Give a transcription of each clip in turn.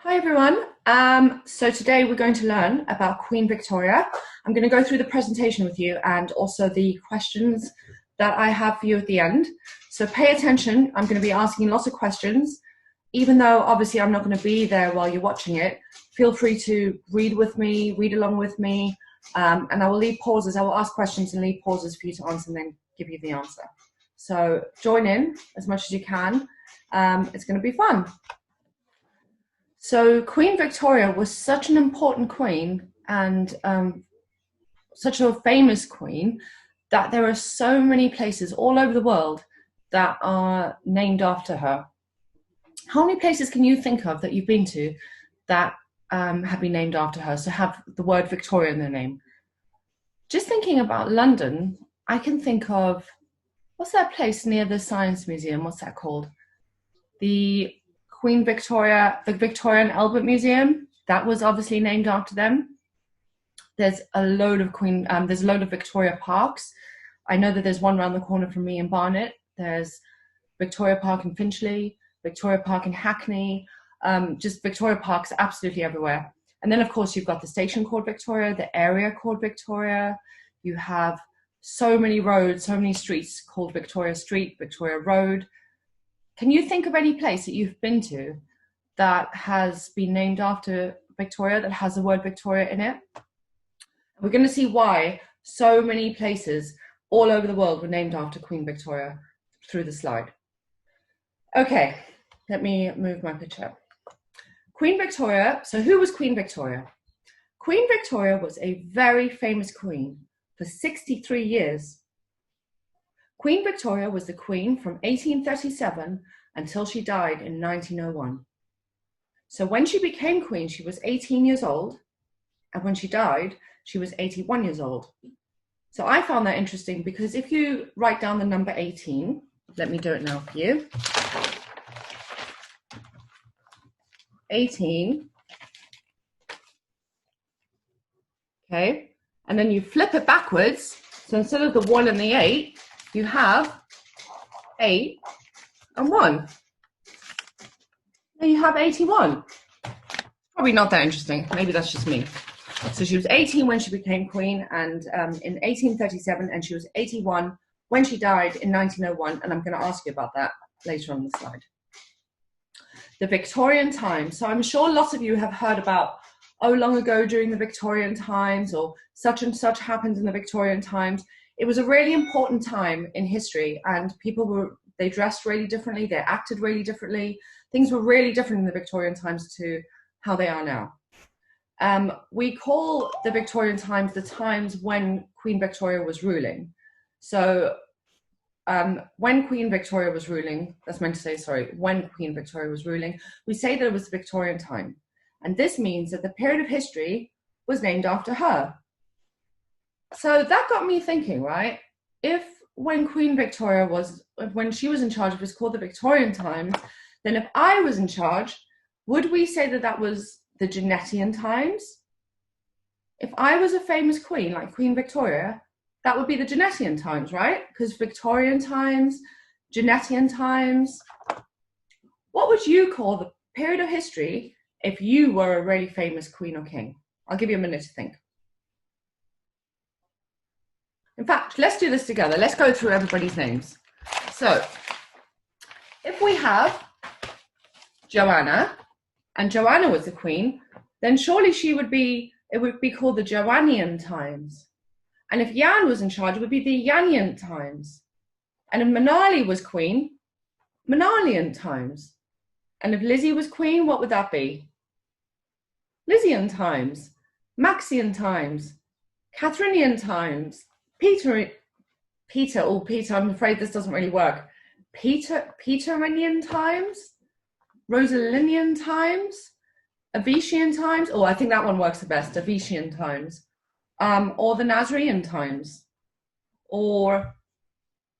Hi everyone. So today we're going to learn about Queen Victoria. I'm going to go through the presentation with you and also the questions that I have for you at the end. So pay attention. I'm going to be asking lots of questions. Even though obviously I'm not going to be there while you're watching it, feel free to read with me, read along with me, and I will leave pauses. I will ask questions and leave pauses for you to answer and then give you the answer. So join in as much as you can. It's going to be fun. So Queen Victoria was such an important queen and such a famous queen that there are so many places all over the world that are named after her. How many places can you think of that you've been to that have been named after her, so have the word Victoria in their name? Just thinking about London, I can think of, what's that place near the Science Museum? What's that called? The Queen Victoria, the Victorian Albert Museum, that was obviously named after them. There's a load of Victoria parks. I know that there's one around the corner from me in Barnet. There's Victoria Park in Finchley, Victoria Park in Hackney, just Victoria Parks absolutely everywhere. And then of course you've got the station called Victoria, the area called Victoria. You have so many roads, so many streets called Victoria Street, Victoria Road. Can you think of any place that you've been to that has been named after Victoria, that has the word Victoria in it? We're going to see why so many places all over the world were named after Queen Victoria through the slide. Okay, let me move my picture. Queen Victoria, so who was Queen Victoria? Queen Victoria was a very famous queen for 63 years. Queen Victoria was the queen from 1837 until she died in 1901. So when she became queen, she was 18 years old, and when she died, she was 81 years old. So I found that interesting because if you write down the number 18, let me do it now for you. 18. Okay, and then you flip it backwards. So instead of the 1 and the 8, you have 8 and 1. Now you have 81. Probably not that interesting. Maybe that's just me. So she was 18 when she became queen, and in 1837, and she was 81 when she died in 1901. And I'm going to ask you about that later on the slide. The Victorian Times. So I'm sure lots of you have heard about, oh, long ago during the Victorian times, or such and such happened in the Victorian times. It was a really important time in history, and they dressed really differently, they acted really differently. Things were really different in the Victorian times to how they are now. We call the Victorian times the times when Queen Victoria was ruling. So when Queen Victoria was ruling, when Queen Victoria was ruling, we say that it was the Victorian time. And this means that the period of history was named after her. So that got me thinking, right? If when Queen Victoria when she was in charge, it was called the Victorian times, then if I was in charge, would we say that that was the Jeanettean times? If I was a famous queen like Queen Victoria, that would be the Jeanettean times, right? Because Victorian times, Jeanettean times. What would you call the period of history if you were a really famous queen or king? I'll give you a minute to think. In fact, let's do this together. Let's go through everybody's names. So if we have Joanna, and Joanna was the queen, then surely it would be called the Joannian times. And if Jan was in charge, it would be the Jannian times. And if Manali was queen, Manalian times. And if Lizzie was queen, what would that be? Lysian times, Maxian times, Catherinian times, Peter, I'm afraid this doesn't really work. Peterinian times, Rosalinian times, Avitian times. Oh, I think that one works the best, Avitian times. Or the Nazarian times. Or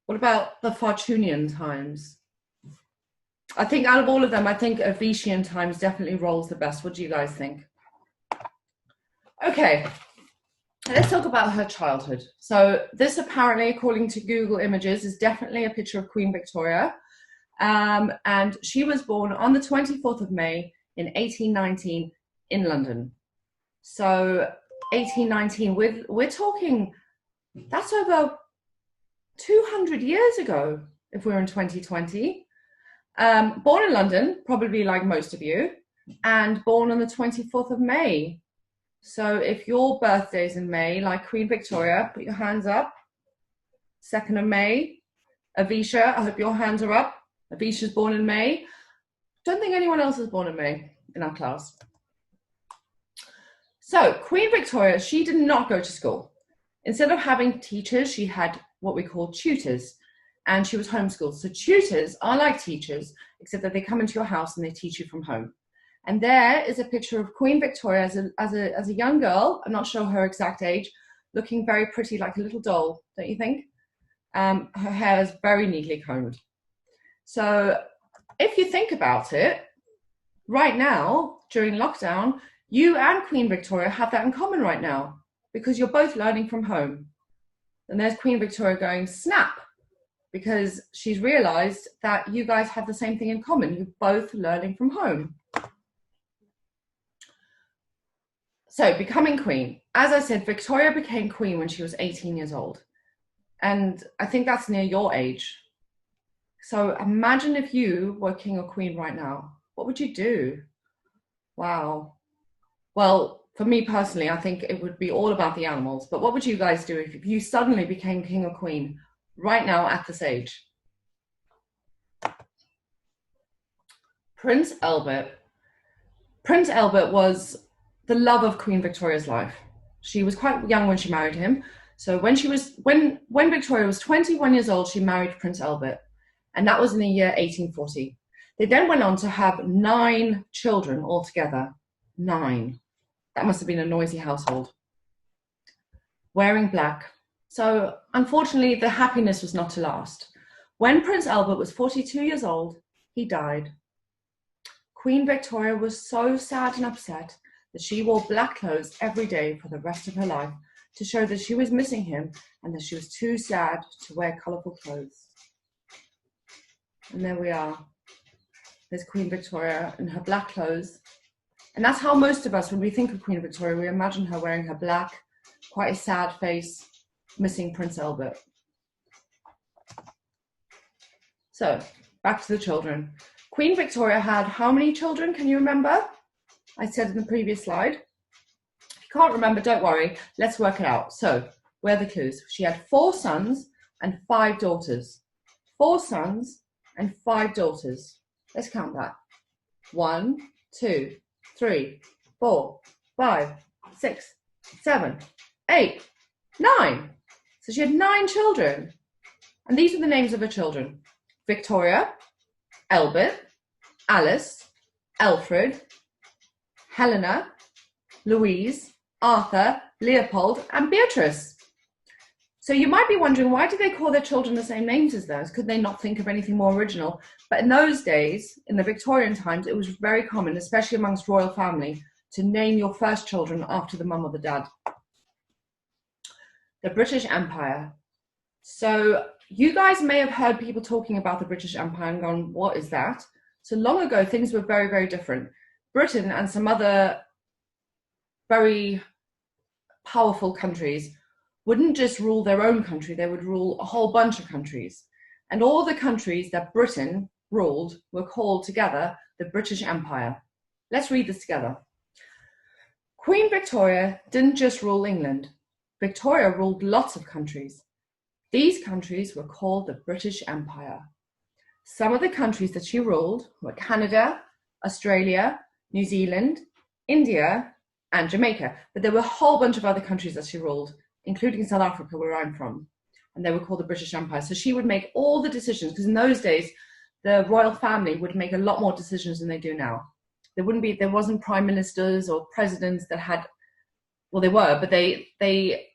what about the Fortunian times? I think out of all of them, I think Avitian times definitely rolls the best. What do you guys think? Okay, let's talk about her childhood. So this apparently, according to Google Images, is definitely a picture of Queen Victoria. And she was born on the 24th of May in 1819 in London. So 1819, we're talking, that's over 200 years ago if we're in 2020. Born in London, probably like most of you, and born on the 24th of May. So if your birthday's in May, like Queen Victoria, put your hands up. 2nd of May. Avisha, I hope your hands are up. Avisha's born in May. Don't think anyone else is born in May in our class. So Queen Victoria, she did not go to school. Instead of having teachers, she had what we call tutors, and she was homeschooled. So tutors are like teachers, except that they come into your house and they teach you from home. And there is a picture of Queen Victoria as a young girl. I'm not sure her exact age, looking very pretty, like a little doll, don't you think? Her hair is very neatly combed. So if you think about it, right now, during lockdown, you and Queen Victoria have that in common right now, because you're both learning from home. And there's Queen Victoria going, snap, because she's realized that you guys have the same thing in common. You're both learning from home. So becoming queen. As I said, Victoria became queen when she was 18 years old. And I think that's near your age. So imagine if you were king or queen right now. What would you do? Wow. Well, for me personally, I think it would be all about the animals. But what would you guys do if you suddenly became king or queen right now at this age? Prince Albert. Prince Albert was the love of Queen Victoria's life. She was quite young when she married him. So when Victoria was 21 years old, she married Prince Albert. And that was in the year 1840. They then went on to have 9 children altogether. 9. That must have been a noisy household. Wearing black. So unfortunately, the happiness was not to last. When Prince Albert was 42 years old, he died. Queen Victoria was so sad and upset that she wore black clothes every day for the rest of her life to show that she was missing him and that she was too sad to wear colourful clothes. And there we are. There's Queen Victoria in her black clothes. And that's how most of us, when we think of Queen Victoria, we imagine her wearing her black, quite a sad face, missing Prince Albert. So, back to the children. Queen Victoria had how many children? Can you remember? I said in the previous slide. If you can't remember, don't worry. Let's work it out. So, where are the clues? She had 4 sons and 5 daughters. 4 sons and 5 daughters. Let's count that. 1, 2, 3, 4, 5, 6, 7, 8, 9. So she had 9 children. And these are the names of her children. Victoria, Albert, Alice, Alfred, Helena, Louise, Arthur, Leopold, and Beatrice. So you might be wondering, why do they call their children the same names as theirs? Could they not think of anything more original? But in those days, in the Victorian times, it was very common, especially amongst royal family, to name your first children after the mum or the dad. The British Empire. So you guys may have heard people talking about the British Empire and gone, what is that? So long ago, things were very, very different. Britain and some other very powerful countries wouldn't just rule their own country, they would rule a whole bunch of countries. And all the countries that Britain ruled were called together the British Empire. Let's read this together. Queen Victoria didn't just rule England. Victoria ruled lots of countries. These countries were called the British Empire. Some of the countries that she ruled were Canada, Australia, New Zealand, India, and Jamaica. But there were a whole bunch of other countries that she ruled, including South Africa, where I'm from. And they were called the British Empire. So she would make all the decisions, because in those days, the royal family would make a lot more decisions than they do now. There wasn't prime ministers or presidents that had, well, they were, but they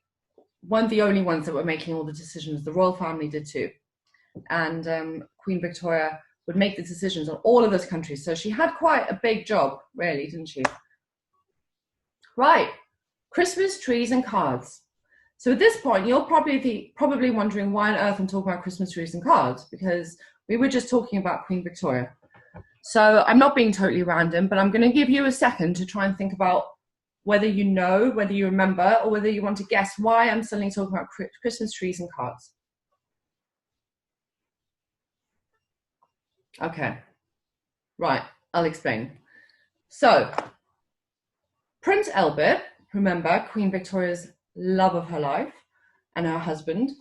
weren't the only ones that were making all the decisions. The royal family did too. And Queen Victoria would make the decisions on all of those countries. So she had quite a big job, really, didn't she? Right, Christmas trees and cards. So at this point, you're probably wondering why on earth I'm talking about Christmas trees and cards, because we were just talking about Queen Victoria. So I'm not being totally random, but I'm going to give you a second to try and think about whether you know, whether you remember, or whether you want to guess why I'm suddenly talking about Christmas trees and cards. Okay, right, I'll explain. So, Prince Albert, remember Queen Victoria's love of her life, and her husband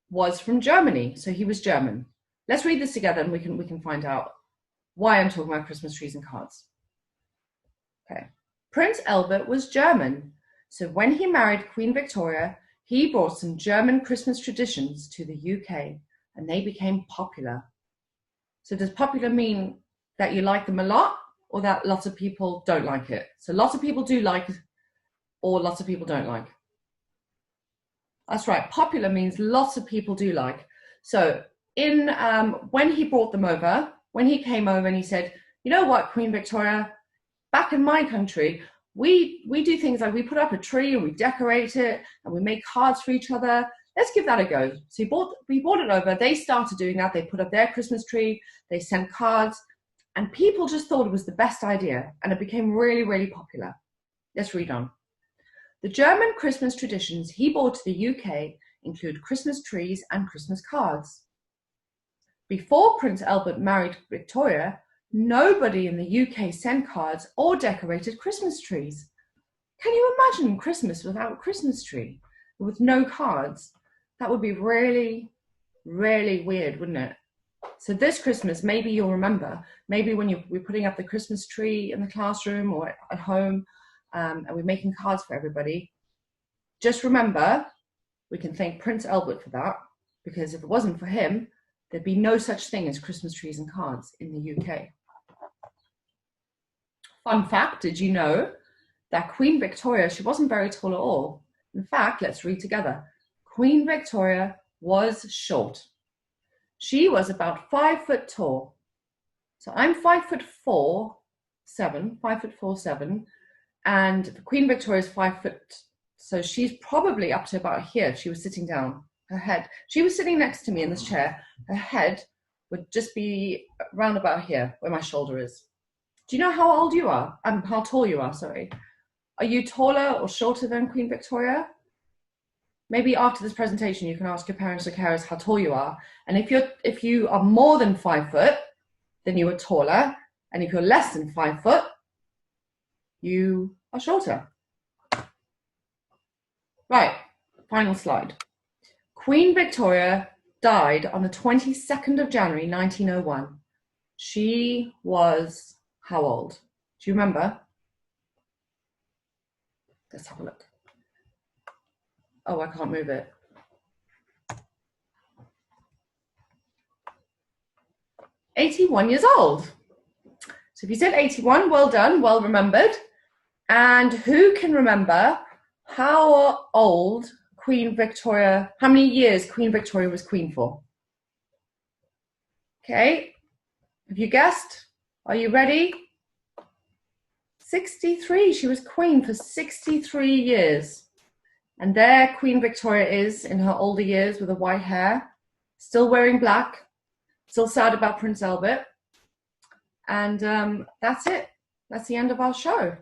was from Germany, so he was German. Let's read this together and we can find out why I'm talking about Christmas trees and cards. Okay. Prince Albert was German, so when he married Queen Victoria, he brought some German Christmas traditions to the UK, and they became popular. So does popular mean that you like them a lot, or that lots of people don't like it? So lots of people do like, or lots of people don't like. That's right. Popular means lots of people do like. So when he brought them over, when he came over and he said, you know what, Queen Victoria, back in my country, we do things like we put up a tree and we decorate it and we make cards for each other. Let's give that a go. So we brought it over. They started doing that. They put up their Christmas tree. They sent cards. And people just thought it was the best idea. And it became really, really popular. Let's read on. The German Christmas traditions he brought to the UK include Christmas trees and Christmas cards. Before Prince Albert married Victoria, nobody in the UK sent cards or decorated Christmas trees. Can you imagine Christmas without a Christmas tree, with no cards? That would be really, really weird, wouldn't it? So this Christmas, maybe you'll remember, maybe when we're putting up the Christmas tree in the classroom or at home, and we're making cards for everybody, just remember, we can thank Prince Albert for that, because if it wasn't for him, there'd be no such thing as Christmas trees and cards in the UK. Fun fact, did you know that Queen Victoria, she wasn't very tall at all? In fact, let's read together. Queen Victoria was short. She was about 5 foot tall. So I'm 5'4", and Queen Victoria's 5 foot. So she's probably up to about here. She was sitting down. Her head. She was sitting next to me in this chair. Her head would just be around about here, where my shoulder is. Do you know how old you are? How tall you are, sorry. Are you taller or shorter than Queen Victoria? Maybe after this presentation, you can ask your parents or carers how tall you are. And if you are more than 5 foot, then you are taller. And if you're less than 5 foot, you are shorter. Right, final slide. Queen Victoria died on the 22nd of January, 1901. She was how old? Do you remember? Let's have a look. Oh, I can't move it. "81 years old." So if you said 81, well done, well remembered. And who can remember how old Queen Victoria, how many years Queen Victoria was queen for? Okay, have you guessed? Are you ready? 63. She was queen for 63 years. And there Queen Victoria is in her older years with the white hair, still wearing black, still sad about Prince Albert. And that's it. That's the end of our show.